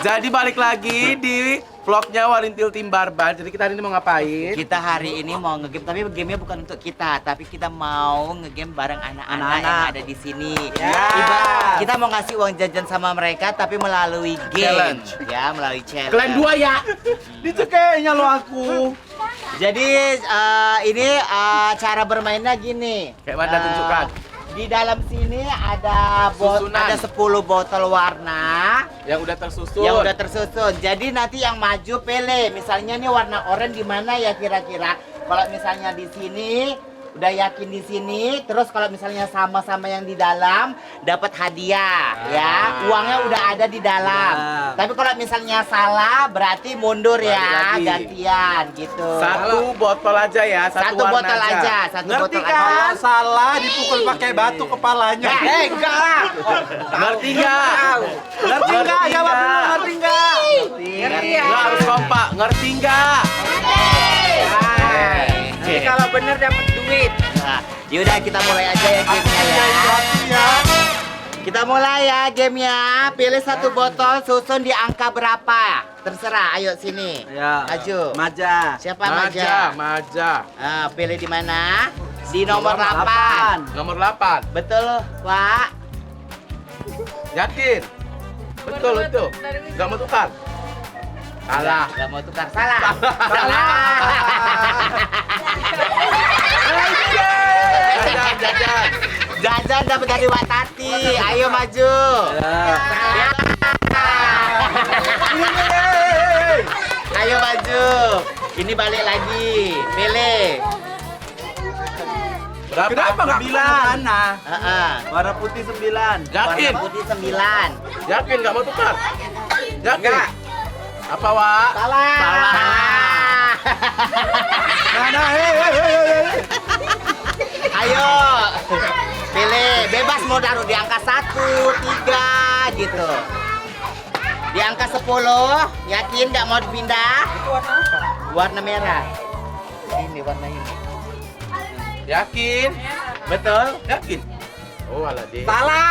Jadi balik lagi di vlognya Warintil Tim Barbar. Jadi kita hari ini mau ngapain? Kita hari ini mau ngegame, tapi gamenya bukan untuk kita, tapi kita mau ngegame bareng anak-anak yang ada di sini. Kita mau ngasih uang jajan sama mereka, tapi melalui game. Challenge. Ya, melalui challenge. Kalian dua ya? Dicekeknya lo aku. Jadi ini cara bermainnya gini. Kayak mana tunjukkan? Di dalam sini ada Susunan. ada 10 botol warna Yang udah tersusun. yang udah tersusun. Jadi nanti yang maju pilih. Misalnya nih warna oranye di mana ya kira-kira? Kalau misalnya di sini udah yakin di sini, terus kalau misalnya sama-sama yang di dalam dapat hadiah ya. Uangnya udah ada di dalam. Tapi kalau misalnya salah berarti mundur Balik ya, lagi. gantian gitu. Satu botol aja ya, Satu warna botol aja, satu Ngerti botol kan? aja. Kalau salah dipukul pakai batu kepalanya. Enggak lah. Ngerti nggak? Ngerti nggak? Jawab dulu, ngerti nggak? Ngerti ya? Nggak harus kompak. Ngerti nggak? Jadi kalau bener dapat duit. Nah, yaudah kita mulai aja ya gamenya ya. Kita mulai ya gamenya. Pilih satu botol, susun di angka berapa? Terserah. Ayo sini. Ya. Maju. Maja. Siapa Maja? Maja. Nah, pilih di mana? Di nomor 8. Nomor 8. Betul, Wak. Yakin? Betul itu. Nggak mau tukar? Salah. Gak mau tukar. Salah. Salah. Jajan, jajan. Jajan dapat dari Wak Tati. Ayo maju. Salah. Ayo maju. Ini balik lagi. Pilih. Berapa? Kenapa nggak 9. mana? Warna putih 9. Yakin? Warna putih 9. Yakin nggak mau tukar? Yakin? Enggak. Apa, Wak? Salah. Salah. Nah, Ayo. Pilih. Bebas mau taruh di angka 1, 3 gitu. Di angka 10. Yakin nggak mau dipindah? Warna merah. Ini warna ini. Yakin? Betul? Yakin? Oh, alah deh. Salah.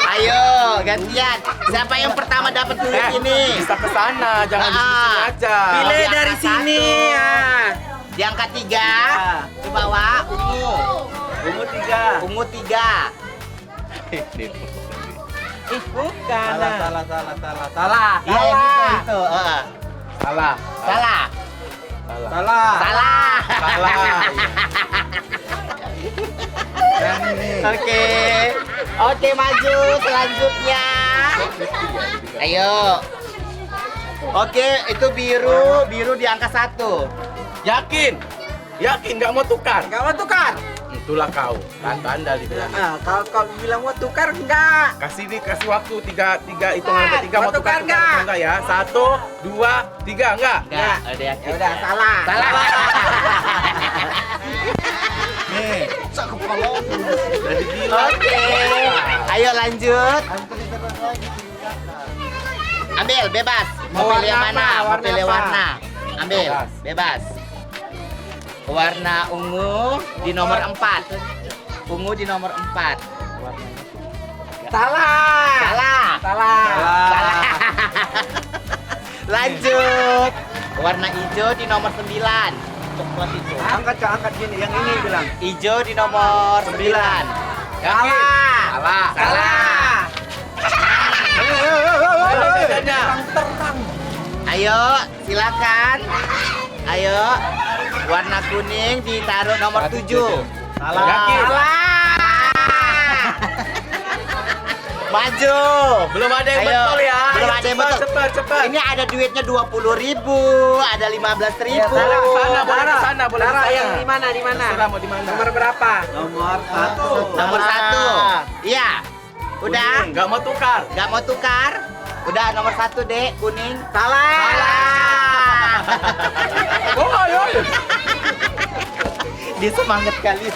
Ayo, gantian. Siapa yang pertama dapat duit ini? Bisa ke sana, jangan di sini aja. Pilih Pilih dari dari sini. sini. Di angka 3. Di bawah ungu. Ungu 3. Ungu 3. Bukan. Salah. Iya yang itu. Salah. Salah. Salah. Salah. Salah. Oke. Oke, maju selanjutnya. Ayo. Oke, itu biru, biru di angka 1. Yakin? Yakin nggak mau tukar? Enggak mau tukar. Itulah kau. Tanda dibilang. Kalau kau bilang mau tukar enggak? Kasih waktu tiga hitungan sampai 3 mau Mau tukar tukar nggak? enggak ya? 1, 2, 3 enggak? Enggak, udah yakin. Ya udah, salah. Salah. Nih. Jadi gila. Oke. Ayo lanjut. Ambil bebas. Mau Mau pilih yang warna mana? apa? Mau Warna pilih apa? warna. Ambil Bebas. bebas. Warna ungu di nomor 4. Ungu di nomor 4. Salah. Salah. Salah. Salah. Lanjut. Warna hijau di nomor 9. Coklat hijau. Angkat Kak, angkat gini. Yang ini bilang. Hijau di nomor 9. Yakin? Salah. Salah. Ayo, jajannya. Ayo, silakan. Ayo. Warna kuning ditaruh nomor 7. Salah. Yakin? Maju. Belum ada yang Ayo. betul ya. Belum Ayo, ada yang cepat, betul. Cepat, cepat. Ini ada duitnya 20.000, ada 15.000. Boleh ke sana, boleh ke sana, boleh ke Tara, sana. yang di mana? Di mana? Terserah mau di mana. Nomor berapa? Nomor 1. Nomor 1. Iya. Udah? Kuning, nggak mau tukar. Gak mau tukar? Udah nomor 1, Dek, kuning. Salah. Salah. Oh, ayo. Dia semangat kali.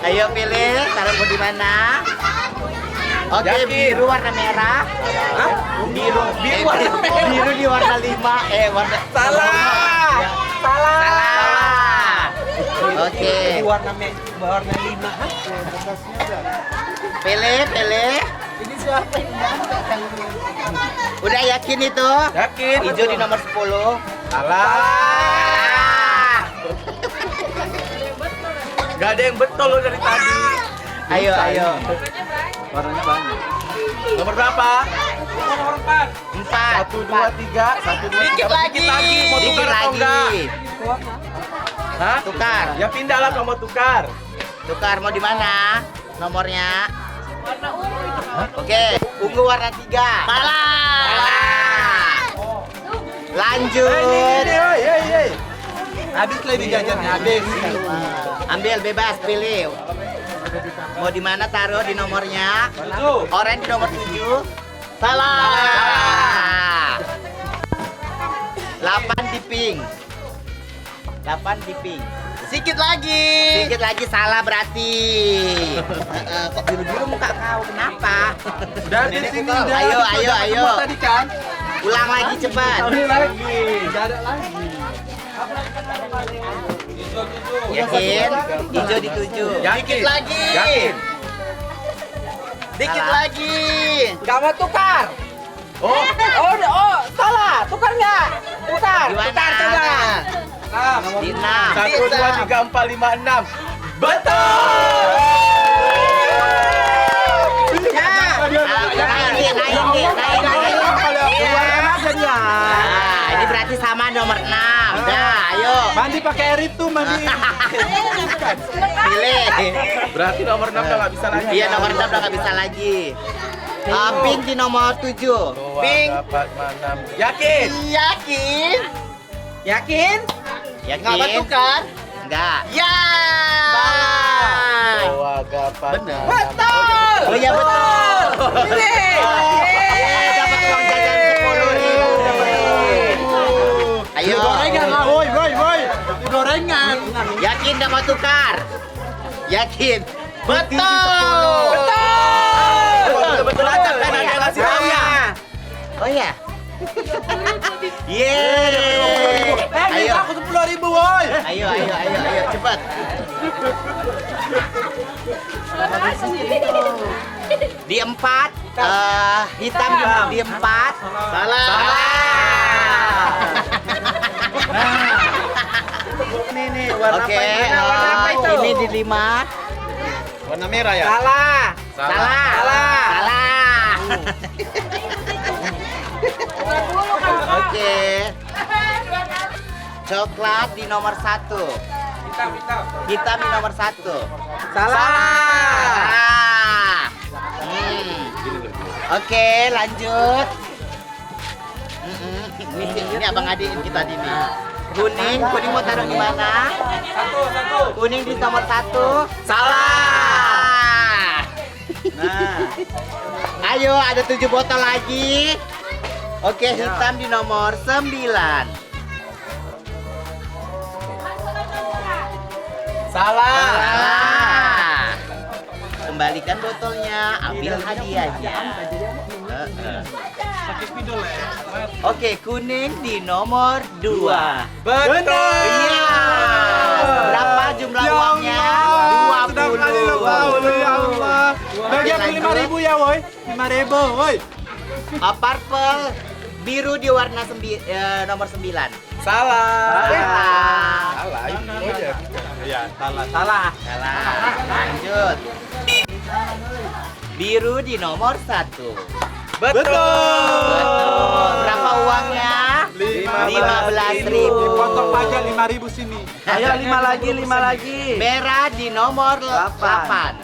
Ayo pilih, taruh mau di mana? Oke, Yakin? biru warna merah. Hah? Biru, biru di warna 5. Warna Salah. Salah. Oke. Ini warna 5. Pele. Ini siapa yang Udah yakin itu? Yakin. Hijau di nomor 10. Salah. Gak ada yang betul lo dari tadi. Ayo. Warnanya banyak. Nomor berapa? Nomor 4. 4. 1, 2, 3. 1, 2, 3. Dikit lagi. Mau Dikit tukar atau enggak? lagi. Hah? Tukar. Ya pindah lah kalau mau tukar. Tukar mau di mana? Nomornya? Oke, ungu warna 3. Salah. Lanjut. Habis lagi jajannya, habis. Ambil bebas, pilih. Mau di mana taruh di nomornya? 7. Orange di nomor 7. Salah. 8 di pink. 8 di pink. Sedikit lagi. Sedikit lagi salah berarti. Kok biru-biru muka kau? Kenapa? Udah di sini udah. Ayo. Semua tadi kan? Ulang lagi cepat. lagi. Enggak ada lagi. Yakin? Hijau di 7. Yakin. Dikit lagi. Yakin. Dikit Salah. lagi. Gak mau tukar. Oh, Salah. Tukar nggak? Tukar. Di mana? Tukar coba. Di 6. 1, 2, 3, 4, 5, 6. Betul. Naik. Nah, ini berarti sama nomor 6. Dah, ayo. Mandi pakai air itu, mandi. Pilih. Berarti nomor 6 udah nggak bisa lagi. Iya, nomor 6 udah nggak bisa lagi. Pink di nomor 7. 2, Pink. 4, 5, 6. Yakin? Yakin? Yakin? Yakin? Nggak mau tukar? Enggak. Ya. 2, 4, Bener. 5, 6. Betul. Oh iya betul. Pilih. Dapat uang jajan 10.000. Ayo. Woi. Gorengan. Yakin nggak mau tukar? Yakin? Betul. Betul aja kan ada yang ngasih tahu ya. Oh ya. Yeay. Ayo. Aku 10.000, woi. Ayo, cepat. Di 4, hitam di 4. Salah. Nih, warna Oke, apa ini? Warna apa itu? ini di 5. Warna merah ya? Salah. Salah. Oke. Coklat di nomor 1. Hitam di nomor 1. Salah. Oke, lanjut. Ini abang adiknya kita ini. Kuning mau taruh di mana? Kuning di nomor 1. Salah. Nah. Ayo, ada 7 botol lagi. Oke, hitam di nomor 9. Salah. Kembalikan botolnya, ambil hadiahnya. Oke, kuning di nomor 2. Betul. Iya. Berapa jumlah uangnya? 20. Ya Allah. Bagi aku 5.000 ya, woi. 5.000, woi. Purple biru di warna nomor 9. Salah. Salah. Salah. Itu aja. Iya, salah. Salah. Lanjut. Biru di nomor 1. Betul. Berapa uangnya? 15.000. Potong pajak 5.000 sini. Ayo 5 lagi. Merah di nomor 8.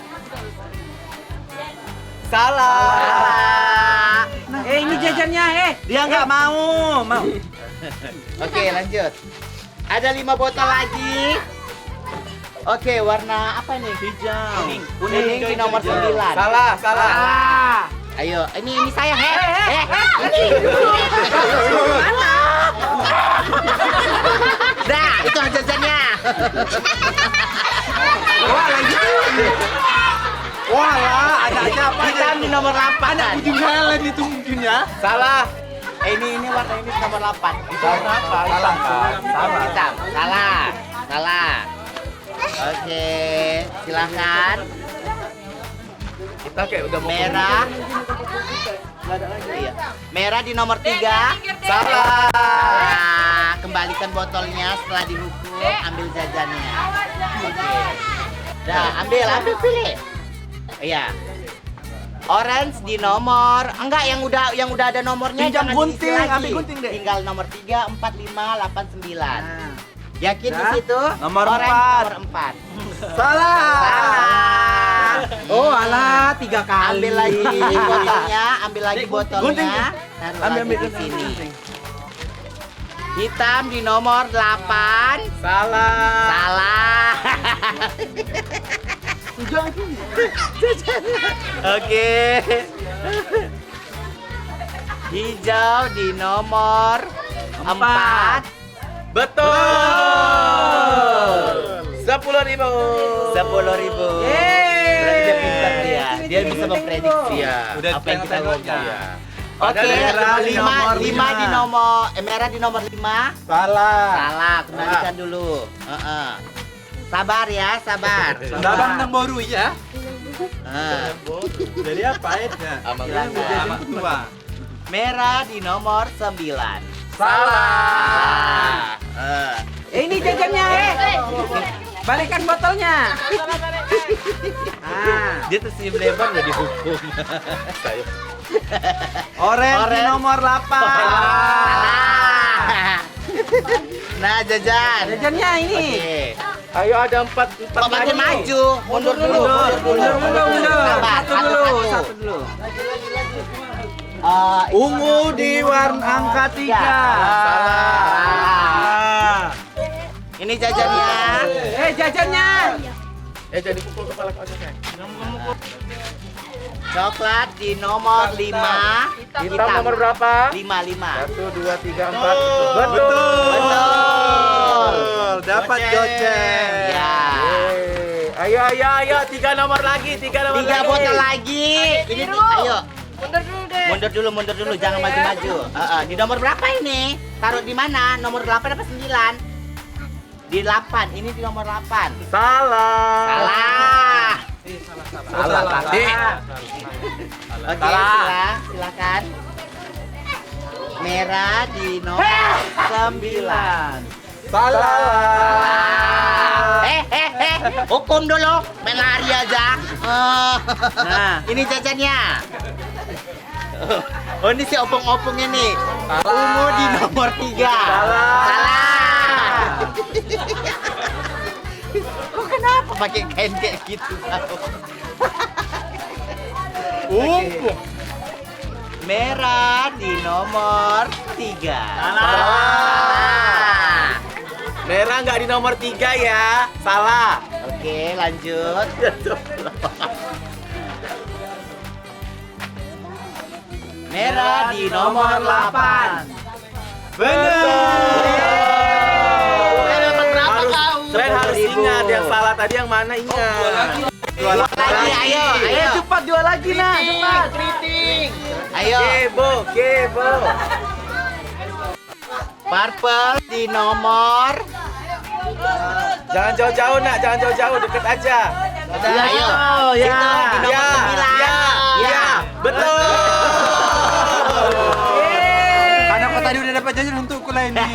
Salah. Ini jajannya, Dia nggak mau. Oke, lanjut. Ada 5 botol lagi. Oke, warna apa nih? Hijau. Kuning di nomor 9. Salah. Ayo, ini saya. Dah, itu jajannya. Wah lah, ada aja apa? Hitam di nomor 8. Ujung jalan itu mungkin ya. Salah. Ini warna ini nomor 8. Salah. Hitam. Salah. Silahkan. Kita kayak udah mau Merah. Iya. Merah di nomor 3. Salah. Nah, kembalikan botolnya setelah dihukum, ambil jajannya. Oke. Dah, ambil pilih. Iya. Orange di nomor enggak yang udah ada nomornya Pinjam jangan gunting, diisi lagi. ambil gunting deh. Tinggal nomor 3, 4, 5, 8, 9. Yakin di Dah. situ? Nomor Orange 4. nomor 4. Salah. Salah. Oh, alah 3 kali. Ambil lagi botolnya, ambil lagi Gunting. botolnya. Taruh Ambil lagi di gunting. sini. Hitam di nomor 8. Salah. Salah. Oke. Hijau di nomor 4. Betul. 10.000. 10.000. Berarti dia pintar dia. Dia bisa memprediksi Iya. Udah apa yang kita tengok-tengoknya. ngomong. Ada Oke, merah di 5 nomor di lima. nomor merah di nomor 5. Salah. Salah, kembalikan dulu. Sabar ya, sabar. Dabang nang baru ya. Jadi apa airnya? Silakan. Tua. Merah di nomor 9. Salah. Ini jajannya. Balikan botolnya. Dia tersenyum lebar udah dihukum. Orange di nomor 8. Salah. Nah, jajan. Jajannya ini. Oke. Ayo ada 4 Kok makin maju? Mundur dulu. Mundur. Sabar, Satu dulu. Ungu di warna angka 3. Salah. Ini jajannya. Jajannya. jadi pukul kepala kau aja. Coklat di nomor 5. Hitam nomor berapa? 5. 1, 2, 3, 4. Betul. Dapat goceng. Ya. Ayo, 3 nomor lagi, 3 nomor 3 lagi. botol lagi. Ini ayo. Mundur dulu, jangan maju-maju. Di nomor berapa ini? Taruh di mana? Nomor 8 apa 9? Di 8. Ini di nomor 8. Salah. Salah. Salah tadi. Oke, silakan. Merah di nomor 9. Salah. Hukum dulu, main lari aja. Nah, ini jajannya. Oh, ini si opung-opung ini. Ungu di nomor 3. Salah. Kok kenapa pakai kain kayak gitu? Merah di nomor 3. Salah. Merah nggak di nomor 3 ya. Salah. Oke, lanjut. Merah di nomor 8. Harus ingat yang salah tadi yang mana ingat. Dua lagi, ayo. Cepat jual lagi nah. Cepat. Ayo. Kebo. Purple di nomor. Jangan jauh-jauh nak, jangan jauh-jauh, deket aja. Ayo. Ya. Situ, di nomor 9. Ya, betul. Karena kau tadi udah dapat jajan untuk aku ini.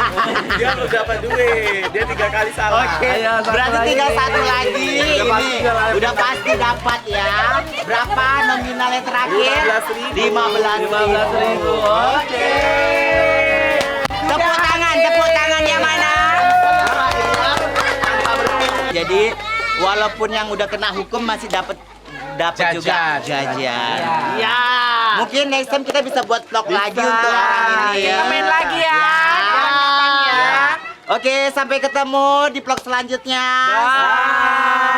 Dia udah dapat duit, dia 3 kali salah. Oke, Ayo, satu berarti lagi. tinggal 1 lagi. pasti Ini jualan. udah pasti dapat ya. Berapa nominalnya terakhir? 15.000. 15.000. Oke. Tepuk tangan yang mana? Jadi walaupun yang udah kena hukum masih dapat juga jajan. Ya. Mungkin next time kita bisa buat vlog lagi untuk orang ini. Kita main lagi ya. Jangan gampang ya. Oke, sampai ketemu di vlog selanjutnya. Bye.